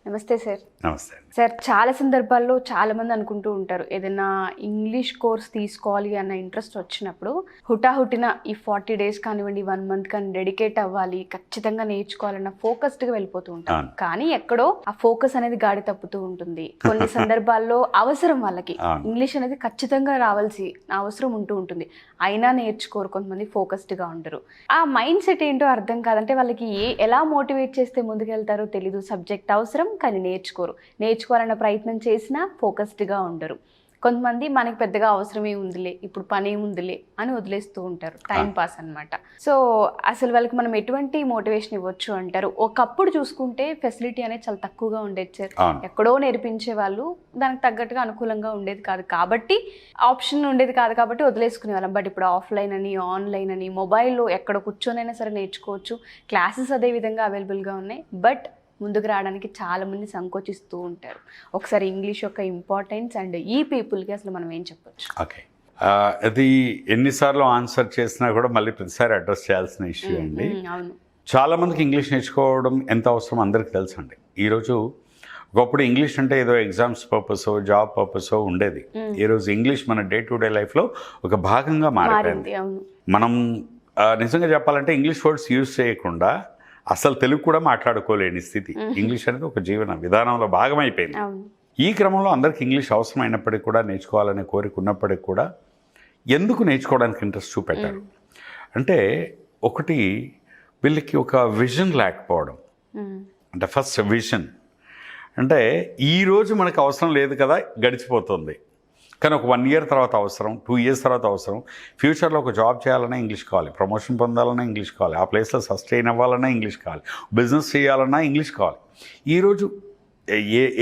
నమస్తే సార్. నమస్తే. సార్, చాలా సందర్భాల్లో చాలా మంది అనుకుంటూ ఉంటారు, ఏదైనా ఇంగ్లీష్ కోర్స్ తీసుకోవాలి అన్న ఇంట్రెస్ట్ వచ్చినప్పుడు హుటాహుటిన ఈ 40 days కానివ్వండి, 1 month కానీ డెడికేట్ అవ్వాలి, ఖచ్చితంగా నేర్చుకోవాలన్న ఫోకస్డ్గా వెళ్ళిపోతూ ఉంటారు. కానీ ఎక్కడో ఆ ఫోకస్ అనేది గాడి తప్పుతూ ఉంటుంది. కొన్ని సందర్భాల్లో అవసరం వాళ్ళకి ఇంగ్లీష్ అనేది ఖచ్చితంగా రావాల్సి అవసరం ఉంటూ ఉంటుంది, అయినా నేర్చుకోరు. కొంతమంది ఫోకస్డ్గా ఉంటారు. ఆ మైండ్ సెట్ ఏంటో అర్థం కాదంటే వాళ్ళకి ఎలా మోటివేట్ చేస్తే ముందుకెళ్తారో తెలీదు. సబ్జెక్ట్ అవసరం కానీ నేర్చుకోవాలన్న ప్రయత్నం చేసినా ఫోకస్డ్గా ఉండరు. కొంతమంది మనకి పెద్దగా అవసరమే ఉందిలే, ఇప్పుడు పని ఉందిలే అని వదిలేస్తూ ఉంటారు, టైం పాస్ అనమాట. సో అసలు వాళ్ళకి మనం ఎటువంటి మోటివేషన్ ఇవ్వచ్చు అంటారు? ఒకప్పుడు చూసుకుంటే ఫెసిలిటీ అనేది చాలా తక్కువగా ఉండేది సార్. ఎక్కడో నేర్పించే వాళ్ళు, దానికి తగ్గట్టుగా అనుకూలంగా ఉండేది కాదు కాబట్టి, ఆప్షన్ ఉండేది కాదు కాబట్టి వదిలేసుకునే వాళ్ళం. బట్ ఇప్పుడు ఆఫ్లైన్ అని, ఆన్లైన్ అని, మొబైల్లో ఎక్కడ కూర్చొనైనా సరే నేర్చుకోవచ్చు. క్లాసెస్ అదే విధంగా అవైలబుల్గా ఉన్నాయి. బట్ ముందుకు రావడానికి చాలామంది సంకోచిస్తూ ఉంటారు. ఒకసారి ఇంగ్లీష్ యొక్క ఇంపార్టెన్స్ అండ్ ఈ పీపుల్కి అసలు మనం ఏం చెప్పొచ్చు? ఓకే, అది ఎన్నిసార్లు ఆన్సర్ చేసినా కూడా మళ్ళీ ప్రతిసారి అడ్రస్ చేయాల్సిన ఇష్యూ అండి. అవును, చాలామందికి ఇంగ్లీష్ నేర్చుకోవడం ఎంత అవసరం అందరికీ తెలుసు అండి. ఈరోజు ఒకప్పుడు ఇంగ్లీష్ అంటే ఏదో ఎగ్జామ్స్ పర్పస్, జాబ్ పర్పస్ ఉండేది. ఈరోజు ఇంగ్లీష్ మన డే టు డే లైఫ్లో ఒక భాగంగా మారిపోయింది. మనం నిజంగా చెప్పాలంటే ఇంగ్లీష్ వర్డ్స్ యూజ్ చేయకుండా అసలు తెలుగు కూడా మాట్లాడుకోలేని స్థితి. ఇంగ్లీష్ అనేది ఒక జీవన విధానంలో భాగమైపోయింది. ఈ క్రమంలో అందరికి ఇంగ్లీష్ అవసరమైనప్పటికీ కూడా, నేర్చుకోవాలనే కోరిక ఉన్నప్పటికీ కూడా ఎందుకు నేర్చుకోవడానికి ఇంట్రెస్ట్ చూపెట్టారు అంటే, ఒకటి వీళ్ళకి ఒక విజన్ లేకపోవడం. అంటే ఫస్ట్ విజన్ అంటే ఈరోజు మనకు అవసరం లేదు కదా, గడిచిపోతుంది. కానీ ఒక 1 year తర్వాత అవసరం, 2 years తర్వాత అవసరం. ఫ్యూచర్లో ఒక జాబ్ చేయాలన్నా ఇంగ్లీష్ కావాలి, ప్రమోషన్ పొందాలన్నా ఇంగ్లీష్ కావాలి, ఆ ప్లేస్లో సస్టైన్ అవ్వాలన్నా ఇంగ్లీష్ కావాలి, బిజినెస్ చేయాలన్నా ఇంగ్లీష్ కావాలి. ఈరోజు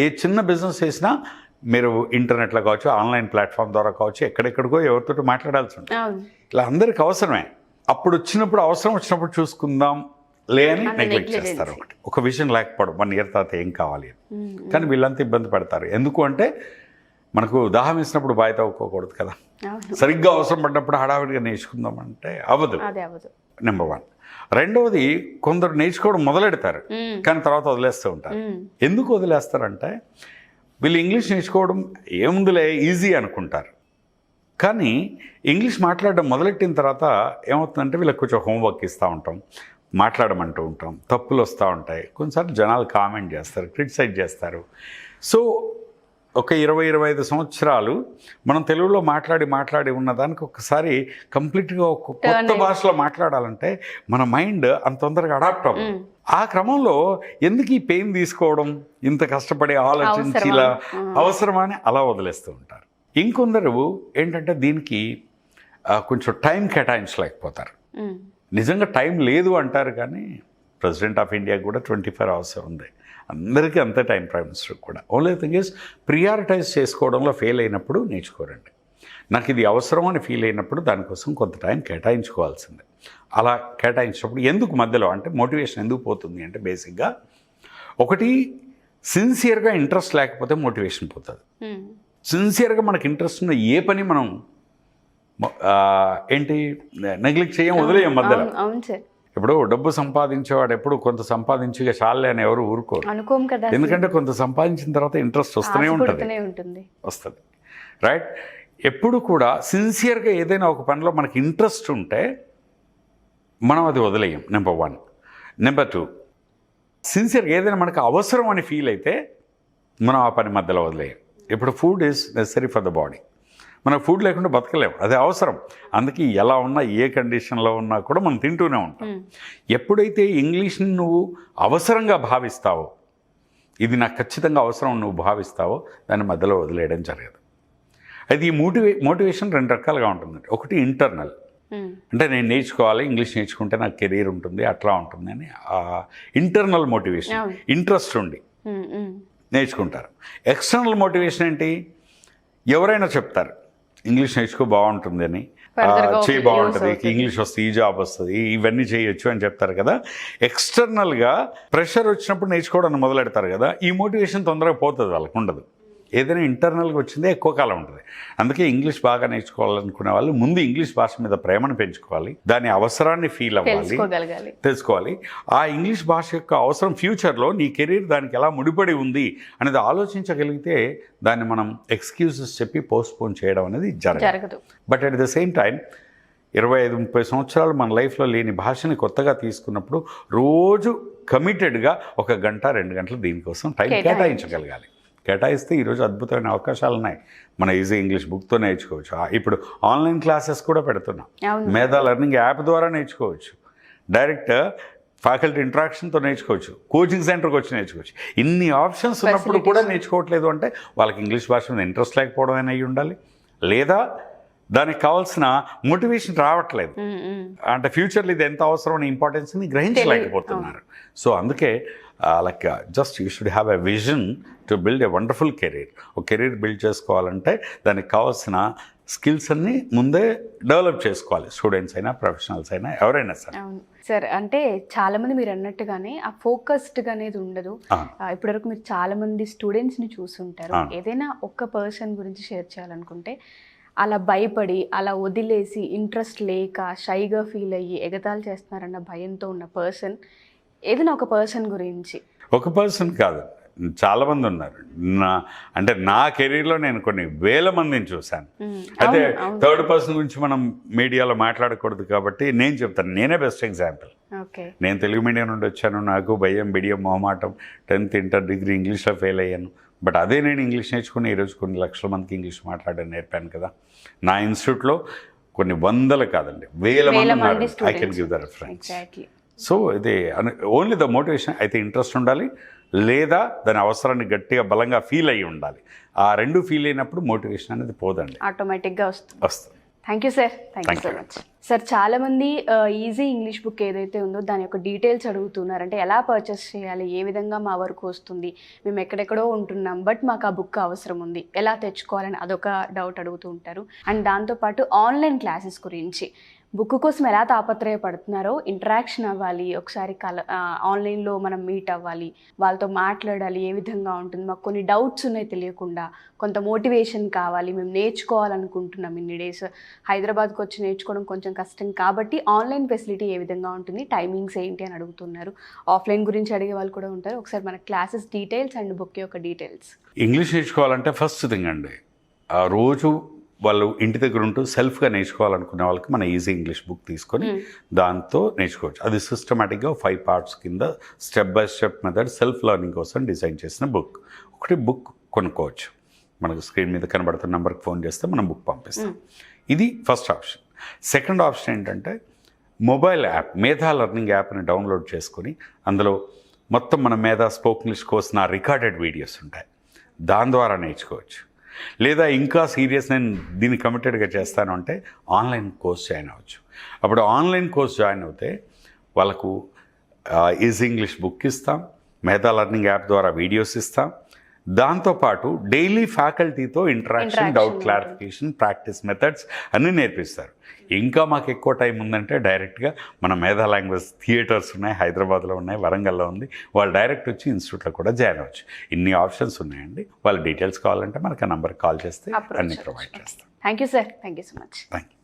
ఏ చిన్న బిజినెస్ చేసినా మీరు ఇంటర్నెట్లో కావచ్చు, ఆన్లైన్ ప్లాట్ఫామ్ ద్వారా కావచ్చు, ఎక్కడెక్కడికో ఎవరితో మాట్లాడాల్సి ఉంటుంది. ఇలా అందరికి అవసరమే. అప్పుడు అవసరం వచ్చినప్పుడు చూసుకుందాం లే అని నెగ్లెక్ట్ చేస్తారు. ఒక విషయం లేకపోవడం, 1 year తర్వాత ఏం కావాలి అని. కానీ వీళ్ళంతా ఇబ్బంది పడతారు. ఎందుకు అంటే, మనకు దాహం వేసినప్పుడు బావి తవ్వుకోకూడదు కదా. సరిగ్గా అవసరం పడినప్పుడు హడావిడిగా నేర్చుకుందామంటే అవ్వదు, నెంబర్ 1. రెండవది, కొందరు నేర్చుకోవడం మొదలెడతారు కానీ తర్వాత వదిలేస్తూ ఉంటారు. ఎందుకు వదిలేస్తారంటే, వీళ్ళు ఇంగ్లీష్ నేర్చుకోవడం ఏముందిలే ఈజీ అనుకుంటారు. కానీ ఇంగ్లీష్ మాట్లాడడం మొదలెట్టిన తర్వాత ఏమవుతుందంటే, వీళ్ళకి కొంచెం హోంవర్క్ ఇస్తూ ఉంటాం, మాట్లాడమంటూ ఉంటాం, తప్పులు వస్తూ ఉంటాయి. కొన్నిసార్లు జనాలు కామెంట్ చేస్తారు, క్రిటిసైజ్ చేస్తారు. సో ఒక 20-25 సంవత్సరాలు మనం తెలుగులో మాట్లాడి ఉన్నదానికి ఒకసారి కంప్లీట్గా ఒక కొత్త భాషలో మాట్లాడాలంటే మన మైండ్ అంత తొందరగా అడాప్ట్ అవ్వదు. ఆ క్రమంలో ఎందుకు ఈ పెయిన్ తీసుకోవడం, ఇంత కష్టపడి ఆలోచించి ఇలా అవసరమా అని అలా వదిలేస్తూ ఉంటారు. ఇంకొందరు ఏంటంటే దీనికి కొంచెం టైం కేటాయించలేకపోతారు. నిజంగా టైం లేదు అంటారు, కానీ ప్రెసిడెంట్ ఆఫ్ ఇండియా కూడా 24 hours ఉంది. అందరికీ అంతే టైం, ప్రైమ్ మినిస్టర్ కూడా. ఓన్లీ థింగ్ ఈజ్ ప్రియారిటైజ్ చేసుకోవడంలో ఫెయిల్ అయినప్పుడు నేర్చుకోరండి. నాకు ఇది అవసరం అని ఫీల్ అయినప్పుడు దానికోసం కొంత టైం కేటాయించుకోవాల్సిందే. అలా కేటాయించినప్పుడు ఎందుకు మధ్యలో అంటే మోటివేషన్ ఎందుకు పోతుంది అంటే, బేసిక్గా ఒకటి సిన్సియర్గా ఇంట్రెస్ట్ లేకపోతే మోటివేషన్ పోతుంది. సిన్సియర్గా మనకి ఇంట్రెస్ట్ ఉన్న ఏ పని మనం నెగ్లెక్ట్ చేయం, వదిలేయం మధ్యలో. ఇప్పుడు డబ్బు సంపాదించేవాడు ఎప్పుడు కొంత సంపాదించి చాలే అని ఎవరు ఊరుకోరు, ఎందుకంటే కొంత సంపాదించిన తర్వాత ఇంట్రెస్ట్ వస్తూనే వస్తుంది. రైట్? ఎప్పుడు కూడా సిన్సియర్గా ఏదైనా ఒక పనిలో మనకి ఇంట్రెస్ట్ ఉంటే మనం అది వదిలేయం, నెంబర్ 1. నెంబర్ 2, సిన్సియర్గా ఏదైనా మనకు అవసరం అని ఫీల్ అయితే మనం ఆ పని మధ్యలో వదిలేయం. ఇప్పుడు food is necessary for the body. మనకు ఫుడ్ లేకుండా బతకలేము, అది అవసరం. అందుకే ఎలా ఉన్నా, ఏ కండిషన్లో ఉన్నా కూడా మనం తింటూనే ఉంటాం. ఎప్పుడైతే ఇంగ్లీష్ని నువ్వు అవసరంగా భావిస్తావో, ఇది నాకు ఖచ్చితంగా అవసరం నువ్వు భావిస్తావో, దాన్ని మధ్యలో వదిలేయడం జరగదు. అది ఈ మోటివేషన్ 2 రకాలుగా ఉంటుంది. ఒకటి ఇంటర్నల్, అంటే నేను నేర్చుకోవాలి, ఇంగ్లీష్ నేర్చుకుంటే నాకు కెరీర్ ఉంటుంది, అట్లా ఉంటుంది అని ఇంటర్నల్ మోటివేషన్, ఇంట్రెస్ట్ ఉండి నేర్చుకుంటారు. ఎక్స్టర్నల్ మోటివేషన్ ఏంటి? ఎవరైనా చెప్తారు ఇంగ్లీష్ నేర్చుకో బాగుంటుంది అని, చేయి బాగుంటుంది, ఇంగ్లీష్ వస్తుంది, ఈ జాబ్ వస్తుంది, ఇవన్నీ చేయొచ్చు అని చెప్తారు కదా. ఎక్స్టర్నల్గా ప్రెషర్ వచ్చినప్పుడు నేర్చుకోవడానికి మొదలెడతారు కదా. ఈ మోటివేషన్ తొందరగా పోతుంది, వాళ్ళకు ఉండదు. ఏదైనా ఇంటర్నల్గా వచ్చిందే ఎక్కువ కాలం ఉంటుంది. అందుకే ఇంగ్లీష్ బాగా నేర్చుకోవాలనుకునే వాళ్ళు ముందు ఇంగ్లీష్ భాష మీద ప్రేమను పెంచుకోవాలి, దాని అవసరాన్ని ఫీల్ అవ్వాలి, తెలుసుకోవాలి. ఆ ఇంగ్లీష్ భాష యొక్క అవసరం ఫ్యూచర్లో నీ కెరీర్ దానికి ఎలా ముడిపడి ఉంది అనేది ఆలోచించగలిగితే దాన్ని మనం ఎక్స్క్యూజెస్ చెప్పి పోస్ట్పోన్ చేయడం అనేది జరగదు. But at the same time 25-30 సంవత్సరాలు మన లైఫ్లో లేని భాషని కొత్తగా తీసుకున్నప్పుడు రోజు కమిటెడ్గా 1 గంట 2 గంటలు దీనికోసం టైం కేటాయించగలగాలి. కేటాయిస్తే ఈరోజు అద్భుతమైన అవకాశాలు ఉన్నాయి. మన ఈజీ ఇంగ్లీష్ బుక్తో నేర్చుకోవచ్చు. ఇప్పుడు ఆన్లైన్ క్లాసెస్ కూడా పెడుతున్నాం. మేధా లెర్నింగ్ యాప్ ద్వారా నేర్చుకోవచ్చు. డైరెక్ట్ ఫ్యాకల్టీ ఇంటరాక్షన్తో నేర్చుకోవచ్చు. కోచింగ్ సెంటర్కి వచ్చి నేర్చుకోవచ్చు. ఇన్ని ఆప్షన్స్ ఉన్నప్పుడు కూడా నేర్చుకోవట్లేదు అంటే వాళ్ళకి ఇంగ్లీష్ భాష మీద ఇంట్రెస్ట్ లేకపోవడం అయినా అయ్యి ఉండాలి, లేదా దానికి కావాల్సిన మోటివేషన్ రావట్లేదు. అంటే ఫ్యూచర్లో ఇది ఎంత అవసరం అనే ఇంపార్టెన్స్ని గ్రహించలేకపోతున్నారు. సో అందుకే like just you should have a vision to build a wonderful career. ఒక కెరీర్ బిల్డ్ చేసుకోవాలంటే దానికి కావాల్సిన స్కిల్స్ అన్ని ముందే డెవలప్ చేసుకోవాలి. స్టూడెంట్స్ అయినా, ప్రొఫెషనల్స్ అయినా, ఎవరైనా సరే. సార్, అంటే చాలా మంది మీరు అన్నట్టుగానే ఆ ఫోకస్డ్గా అనేది ఉండదు. ఇప్పటివరకు మీరు చాలా మంది స్టూడెంట్స్ని చూస్తుంటారు. ఏదైనా ఒక్క పర్సన్ గురించి షేర్ చేయాలనుకుంటే అలా భయపడి, అలా వదిలేసి, ఇంట్రెస్ట్ లేక, షైగా ఫీల్ అయ్యి ఎగతాళి చేస్తున్నారన్న భయంతో ఉన్న పర్సన్, ఏదైనా ఒక పర్సన్ గురించి. ఒక పర్సన్ కాదు, చాలామంది ఉన్నారు. నా కెరీర్లో నేను కొన్ని వేల మందిని చూశాను. అయితే థర్డ్ పర్సన్ గురించి మనం మీడియాలో మాట్లాడకూడదు కాబట్టి నేను చెప్తాను. నేనే బెస్ట్ ఎగ్జాంపుల్. నేను తెలుగు మీడియం నుండి వచ్చాను. నాకు భయం, బిడియం, మొహమాటం. 10th ఇంటర్ డిగ్రీ ఇంగ్లీష్లో ఫెయిల్ అయ్యాను. బట్ అదే నేను ఇంగ్లీష్ నేర్చుకుని ఈరోజు కొన్ని లక్షల మందికి ఇంగ్లీష్ మాట్లాడడం నేర్పాను కదా. నా ఇన్స్టిట్యూట్లో కొన్ని వందలు కాదండి, వేల మంది ఉన్నారు. I can give the reference. So ఇది ఓన్లీ ద మోటివేషన్ అయితే ఇంట్రెస్ట్ ఉండాలి, లేదా దాని అవసరాన్ని గట్టిగా బలంగా ఫీల్ అయ్యి ఉండాలి. ఆ రెండు ఫీల్ అయినప్పుడు మోటివేషన్ అనేది పోదండి, ఆటోమేటిక్గా వస్తుంది. Thank you sir. Thank you so much sir. చాలామంది ఈజీ ఇంగ్లీష్ బుక్ ఏదైతే ఉందో దాని యొక్క డీటెయిల్స్ అడుగుతున్నారు. అంటే ఎలా పర్చేస్ చేయాలి, ఏ విధంగా మా వరకు వస్తుంది, మేము ఎక్కడెక్కడో ఉంటున్నాం బట్ మాకు ఆ బుక్ అవసరం ఉంది, ఎలా తెచ్చుకోవాలని అదొక డౌట్ అడుగుతూ ఉంటారు. అండ్ దాంతోపాటు ఆన్లైన్ క్లాసెస్ గురించి, బుక్ కోసం ఎలా తాపత్రయపడుతున్నారో, ఇంటరాక్షన్ అవ్వాలి, ఒకసారి ఆన్లైన్లో మనం మీట్ అవ్వాలి, వాళ్ళతో మాట్లాడాలి, ఏ విధంగా ఉంటుంది, మాకు కొన్ని డౌట్స్ ఉన్నాయి తెలియకుండా, కొంత మోటివేషన్ కావాలి, మేము నేర్చుకోవాలనుకుంటున్నాం ఇన్ని డేస్, హైదరాబాద్కి వచ్చి నేర్చుకోవడం కొంచెం కష్టం కాబట్టి ఆన్లైన్ ఫెసిలిటీ ఏ విధంగా ఉంటుంది, టైమింగ్స్ ఏంటి అని అడుగుతున్నారు. ఆఫ్లైన్ గురించి అడిగే వాళ్ళు కూడా ఉంటారు. ఒకసారి మన క్లాసెస్ డీటెయిల్స్ అండ్ బుక్ యొక్క డీటెయిల్స్. ఇంగ్లీష్ నేర్చుకోవాలంటే ఫస్ట్ థింగ్ అండి, ఆ రోజు వాళ్ళు ఇంటి దగ్గర ఉంటూ సెల్ఫ్గా నేర్చుకోవాలనుకునే వాళ్ళకి మన ఈజీ ఇంగ్లీష్ బుక్ తీసుకొని దాంతో నేర్చుకోవచ్చు. అది సిస్టమేటిక్గా 5 పార్ట్స్ కింద step by step method self learning కోసం డిజైన్ చేసిన బుక్. ఒకటి బుక్ కొనుక్కోవచ్చు, మనకు స్క్రీన్ మీద కనబడుతున్న నెంబర్కి ఫోన్ చేస్తే మనం బుక్ పంపిస్తాం. ఇది ఫస్ట్ ఆప్షన్. సెకండ్ ఆప్షన్ ఏంటంటే మొబైల్ యాప్, మేధా లెర్నింగ్ యాప్ని డౌన్లోడ్ చేసుకొని అందులో మొత్తం మన మేధా స్పోకెన్ ఇంగ్లీష్ కోర్స్ నా రికార్డెడ్ వీడియోస్ ఉంటాయి, దాని ద్వారా నేర్చుకోవచ్చు. లేదా ఇంకా సీరియస్ నేను దీన్ని కమిటెడ్గా చేస్తాను అంటే ఆన్లైన్ కోర్స్ జాయిన్ అవ్వచ్చు. అప్పుడు ఆన్లైన్ కోర్స్ జాయిన్ అవుతే వాళ్ళకు ఈజీ ఇంగ్లీష్ బుక్ ఇస్తాం, మేధా లెర్నింగ్ యాప్ ద్వారా వీడియోస్ ఇస్తాం, దాంతోపాటు డైలీ ఫ్యాకల్టీతో interaction, doubt clarification, practice methods అన్నీ నేర్పిస్తారు. ఇంకా మాకు ఎక్కువ టైం ఉందంటే డైరెక్ట్గా మన మేధా లాంగ్వేజ్ థియేటర్స్ ఉన్నాయి, హైదరాబాద్లో ఉన్నాయి, వరంగల్లో ఉంది, వాళ్ళు డైరెక్ట్ వచ్చి ఇన్స్టిట్యూట్లో కూడా జాయిన్ అవ్వచ్చు. ఇన్ని ఆప్షన్స్ ఉన్నాయండి. వాళ్ళ డీటెయిల్స్ కావాలంటే మనకు ఆ నెంబర్కి కాల్ చేస్తే అన్ని ప్రొవైడ్ చేస్తాం. Thank you sir. Thank you so much. Thank you.